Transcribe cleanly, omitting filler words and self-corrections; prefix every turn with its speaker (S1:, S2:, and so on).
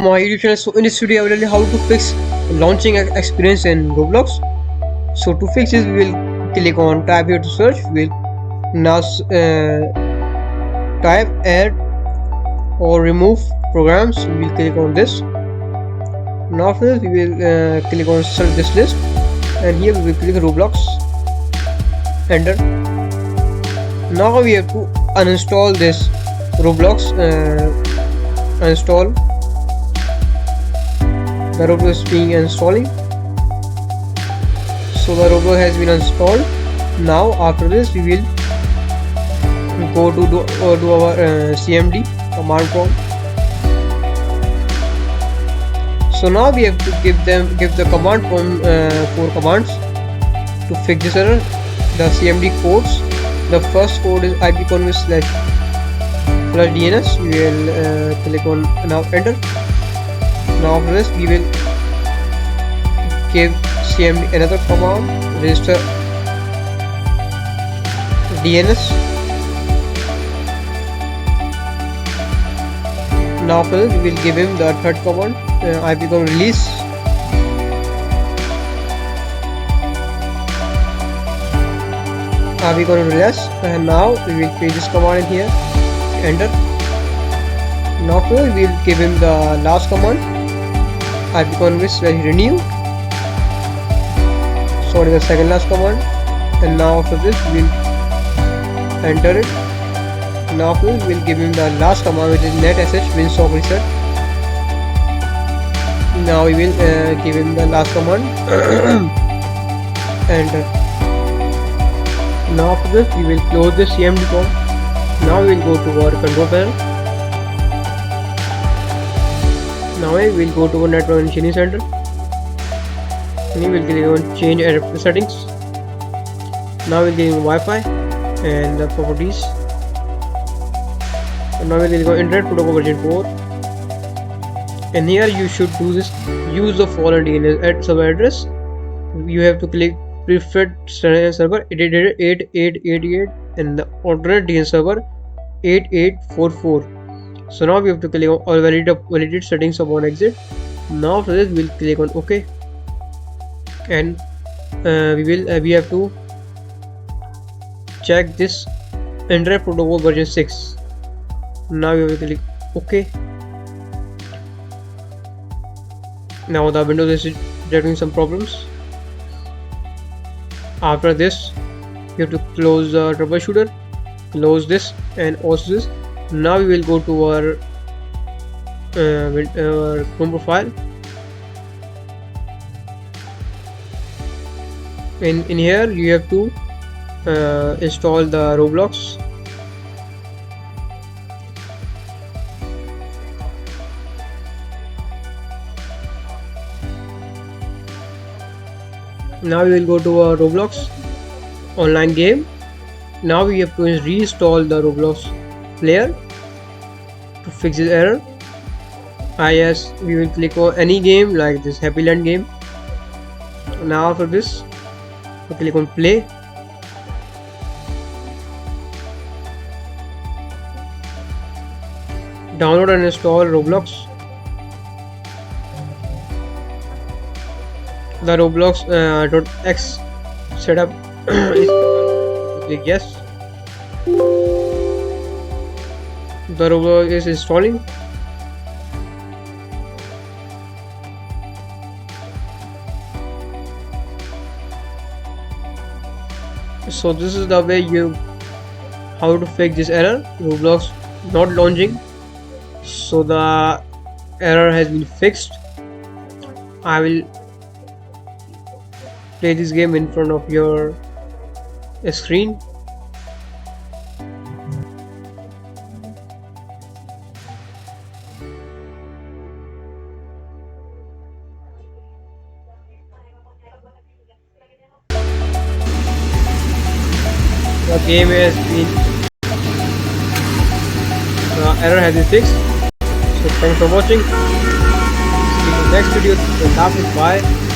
S1: My YouTube channel. So in this video I will tell you how to fix launching experience in Roblox. So to fix this, we will click on tab here to search. We will now type add or remove programs. We will click on this. Now after this we will click on search this list, and here we will click Roblox. Enter. Now we have to uninstall this Roblox. Uninstall. The Roblox is being installing. So the Roblox has been installed. Now after this we will go to do our CMD command prompt. So now we have to give the command prompt 4 commands to fix this error. The CMD codes. The first code is ipconv/DNS. We will click on now enter. Now after this we will give CMD another command, register DNS. Now after this we will give him the third command, ipconv release. ipconv release, and now we will paste this command in here, enter. Now after we will give him the last command, ipconv/renew. Sorry, the second last command. And now after this we will enter it. Now after this we will give him the last command, which is netsh winsock reset. Now we will give him the last command. Enter. Now after this we will close the CMD prompt. Now we will go to our control panel. Now we will go to our network engineering center, and we will click on change adapter settings. Now we will click on Wi-Fi and the properties. And now we will click on Internet Protocol version 4. And here you should do this. Use the following DNS server address. You have to click preferred server 888.888 and the alternate DNS server 8844. So now we have to click on all validate settings upon exit. Now after this we will click on OK, and we have to check this Internet Protocol version 6. Now we will click OK. Now the Windows is detecting some problems. After this you have to close the troubleshooter, close this and also this. Now we will go to our Chrome profile. In here you have to install the Roblox. Now we will go to our Roblox online game. Now we have to reinstall the Roblox player to fix this error. Yes, we will click on any game like this Happy Land game. Now after this we click on play. Download and install Roblox. The Roblox .x setup is click yes. The Roblox is installing. So this is the way how to fix this error, Roblox not launching. So the error has been fixed. I will play this game in front of your screen. The game has been, the error has been fixed. So thanks for watching. See you in the next video. Bye.